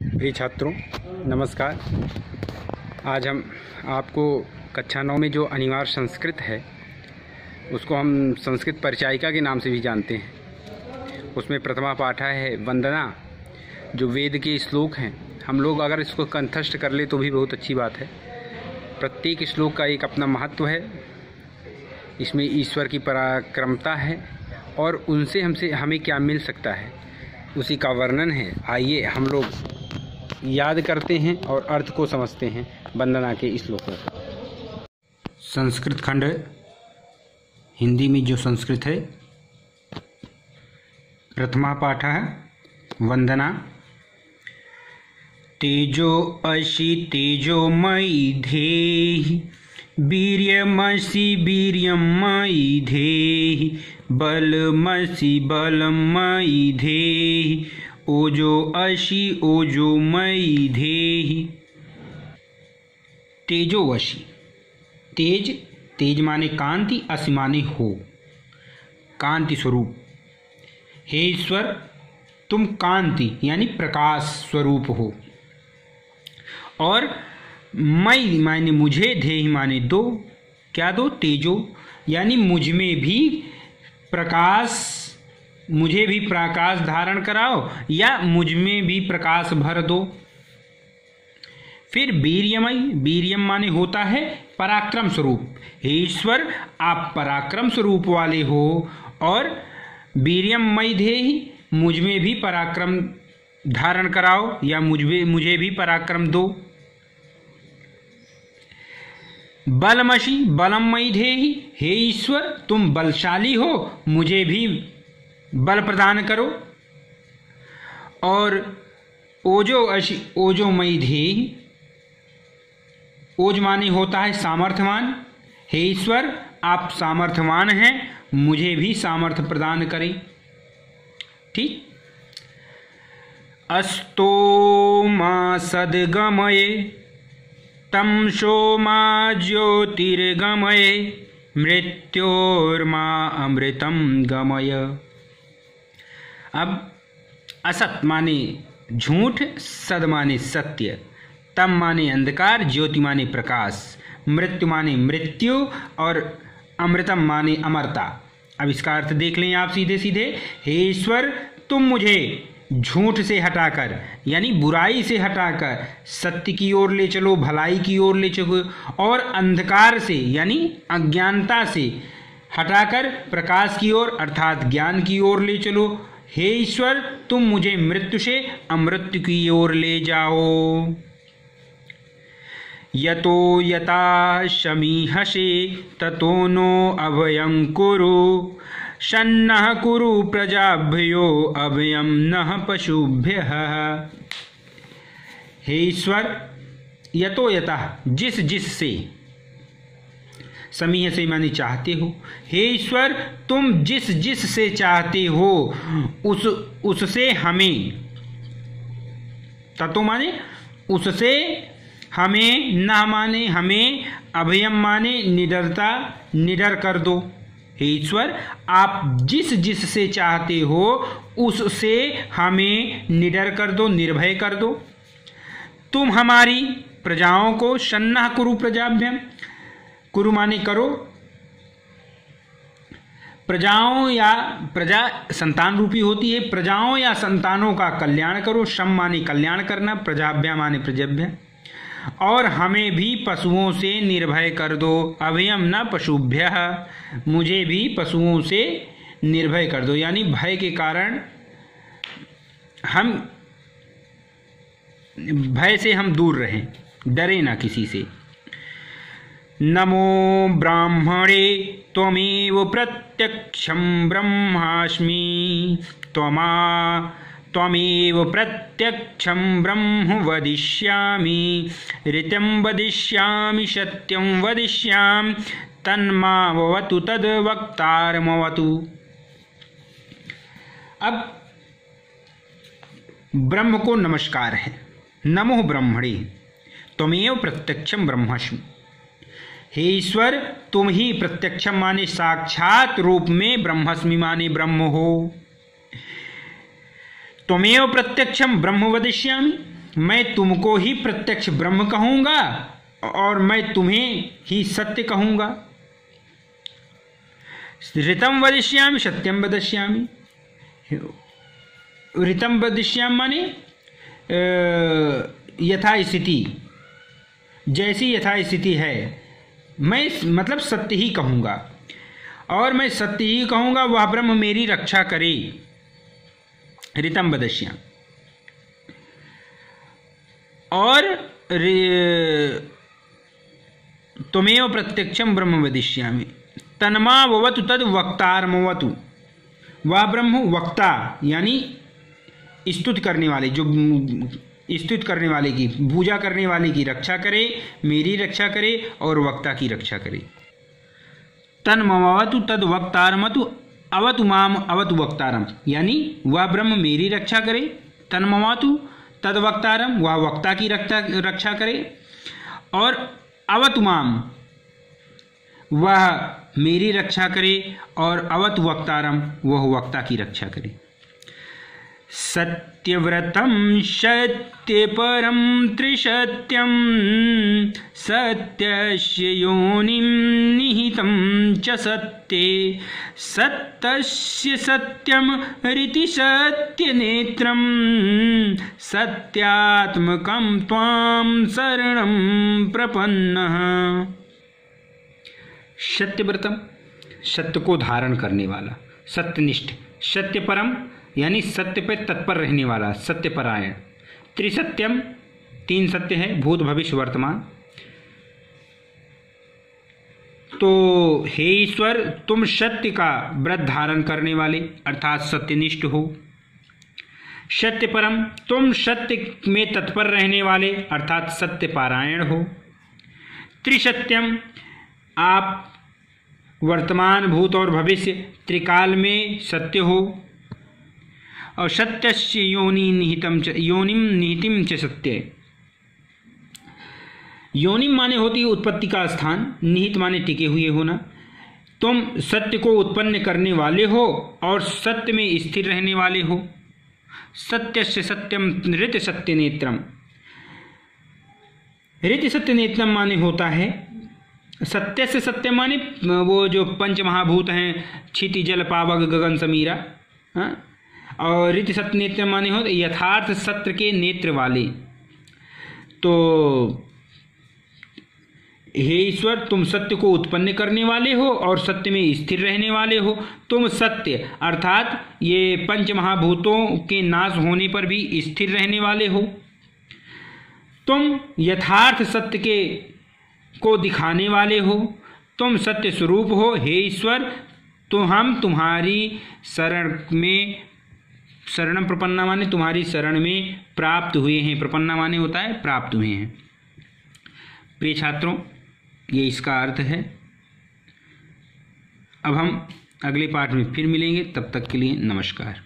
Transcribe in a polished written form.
प्रिय छात्रों नमस्कार। आज हम आपको कक्षा 9 में जो अनिवार्य संस्कृत है उसको हम संस्कृत परिचायिका के नाम से भी जानते हैं। उसमें प्रथमा पाठा है वंदना, जो वेद के श्लोक हैं। हम लोग अगर इसको कंठस्थ कर ले तो भी बहुत अच्छी बात है। प्रत्येक श्लोक का एक अपना महत्व है। इसमें ईश्वर की पराक्रमता है और उनसे हमें क्या मिल सकता है उसी का वर्णन है। आइए हम लोग याद करते हैं और अर्थ को समझते हैं वंदना के श्लोकों का। संस्कृत खंड हिंदी में जो संस्कृत है, प्रथमा पाठा है वंदना। तेजो अशि तेजोमयी धेहि, वीर्यमसि वीर्यमयी धेहि, बलमसि बलमयी धेहि, ओजो अशि ओजोमयी धेहि। तेजोवशी, तेज, तेज माने कांति, असी माने हो, कांति स्वरूप। हे ईश्वर तुम कांति यानी प्रकाश स्वरूप हो। और मई माने मुझे, धेहि माने दो, क्या दो? तेजो, यानी मुझ में भी प्रकाश, मुझे भी प्रकाश धारण कराओ या मुझ में भी प्रकाश भर दो। फिर वीर्यमय, वीर्यम माने होता है पराक्रम स्वरूप। हे ईश्वर आप पराक्रम स्वरूप वाले हो और वीर्यमय धेहि, मुझ में भी पराक्रम धारण कराओ या मुझे भी पराक्रम दो। बलमसि बलमयी धेहि, हे ईश्वर तुम बलशाली हो, मुझे भी बल प्रदान करो। और ओजो अशि ओजोमयी धेहि, ओज माने होता है सामर्थ्यवान। हे ईश्वर आप सामर्थ्यवान हैं, मुझे भी सामर्थ्य प्रदान करें। ठीक। अस्तो मा सद्गमये, तमसो मा ज्योतिर्गमये, मृत्योर्मा अमृतम गमय। अब असत माने झूठ, सद माने सत्य, तम माने अंधकार, ज्योति माने प्रकाश, मृत्यु माने मृत्यु और अमृतम माने अमरता। अब इसका अर्थ देख लें आप सीधे सीधे। हे ईश्वर तुम मुझे झूठ से हटाकर यानी बुराई से हटाकर सत्य की ओर ले चलो, भलाई की ओर ले चलो, और अंधकार से यानी अज्ञानता से हटाकर प्रकाश की ओर अर्थात ज्ञान की ओर ले चलो। हे ईश्वर तुम मुझे मृत्यु से अमृत्यु की ओर ले जाओ। यतो यथा समीहसे ततो नो अभयं कुरु, सन्नः कुरु प्रजाभ्यो अभयं नः पशुभ्यः। हे ईश्वर यतो यथा, जिस जिस से, समीह से माने चाहते हो। हे ईश्वर तुम जिस जिस से चाहते हो उससे हमें, ततो माने उससे हमें, न माने हमें, अभयम माने निडरता, निडर कर दो। हे ईश्वर आप जिस जिस से चाहते हो उससे हमें निडर कर दो, निर्भय कर दो। तुम हमारी प्रजाओं को, सन्नः कुरु प्रजाभ्यम, कुरु माने करो, प्रजाओं या प्रजा संतान रूपी होती है, प्रजाओं या संतानों का कल्याण करो। सम माने कल्याण करना, प्रजाभ्या माने प्रजभ्य। और हमें भी पशुओं से निर्भय कर दो। अभयम न पशुभ्य, मुझे भी पशुओं से निर्भय कर दो, यानी भय के कारण हम, भय से हम दूर रहें, डरे ना किसी से। नमो ब्राह्मणे त्वमेव प्रत्यक्षं ब्रह्मास्मि, त्वमेव प्रत्यक्षं ब्रह्म वदिष्यामि, ऋतं वदिष्यामि, सत्यं वदिष्यामि, तन्मावतु तद्वक्तारमवतु। अब ब्रह्म को नमस्कार है। नमो ब्रह्मणे त्वमेव प्रत्यक्षं ब्रह्मास्मि, हे ईश्वर तुम ही प्रत्यक्षम माने साक्षात रूप में, ब्रह्मस्मि माने ब्रह्म हो। त्वमेव प्रत्यक्षम ब्रह्म वदिष्यामि, मैं तुमको ही प्रत्यक्ष ब्रह्म कहूँगा और मैं तुम्हें ही सत्य कहूँगा। ऋतम वदिष्यामि सत्यम वदिष्यामि। ऋतम वदिष्यामि माने यथास्थिति, जैसी यथास्थिति है मैं मतलब सत्य ही कहूँगा और मैं सत्य ही कहूँगा, वह ब्रह्म मेरी रक्षा करे। ऋतम वदिष्यामि। और त्वमेव प्रत्यक्षम ब्रह्म वदिष्यामि। तन्मावतु तद वक्तारमवतु। वह ब्रह्म वक्ता यानी स्तुति करने वाले, जो स्तुति करने वाले की, पूजा करने वाले की रक्षा करे, मेरी रक्षा करे और वक्ता की रक्षा करे। तन्मवतु तद वक्तारमतु अवतु माम अवतु वक्तारम, यानी वह ब्रह्म मेरी रक्षा करे। तन्मवतु तद वक्तारम, वह वक्ता की रक्षा करे। और अवतु माम, वह मेरी रक्षा करे। और अवतु वक्तारम, वह वक्ता की रक्षा करे। सत्यव्रतम सत्यपरम त्रिसत्यम सत्यस्य योनिं निहितं च सत्ये सत्यस्य सत्यम ऋति सत्यनेत्रं सत्यात्मकं त्वां शरणं प्रपन्नः। सत्यव्रतम, सत्य को धारण करने वाला, सत्यनिष्ठ। सत्यपरम यानी सत्य पे तत्पर रहने वाला, सत्यपरायण। त्रिसत्यम, तीन सत्य है, भूत भविष्य वर्तमान। तो हे ईश्वर, तुम सत्य का व्रत धारण करने वाले अर्थात सत्यनिष्ठ हो। सत्यपरम, तुम सत्य में तत्पर रहने वाले अर्थात सत्यपारायण हो। त्रिसत्यम, आप वर्तमान, भूत और भविष्य त्रिकाल में सत्य हो। और सत्यस्य योनि निहितम च, योनिम निहितिम च सत्य। योनिम माने होती है उत्पत्ति का स्थान, निहित माने टिके हुए होना। तुम सत्य को उत्पन्न करने वाले हो और सत्य में स्थिर रहने वाले हो। सत्यस्य सत्यम ऋत सत्य नेत्रम। ऋत सत्य नेत्रम माने होता है सत्य से सत्य माने वो जो पंच महाभूत हैं, क्षिति जल पावक गगन समीरा। हाँ, और ऋत सत्य नेत्र माने हो यथार्थ सत्य के नेत्र वाले। तो हे ईश्वर, तुम सत्य को उत्पन्न करने वाले हो और सत्य में स्थिर रहने वाले हो। तुम सत्य अर्थात ये पंच महाभूतों के नाश होने पर भी स्थिर रहने वाले हो। तुम यथार्थ सत्य के को दिखाने वाले हो। तुम सत्य स्वरूप हो। हे ईश्वर, तो हम तुम्हारी शरण में, शरणम प्रपन्ना माने तुम्हारी शरण में प्राप्त हुए हैं। प्रपन्ना माने होता है प्राप्त हुए हैं। प्रिय छात्रों, ये इसका अर्थ है। अब हम अगले पाठ में फिर मिलेंगे, तब तक के लिए नमस्कार।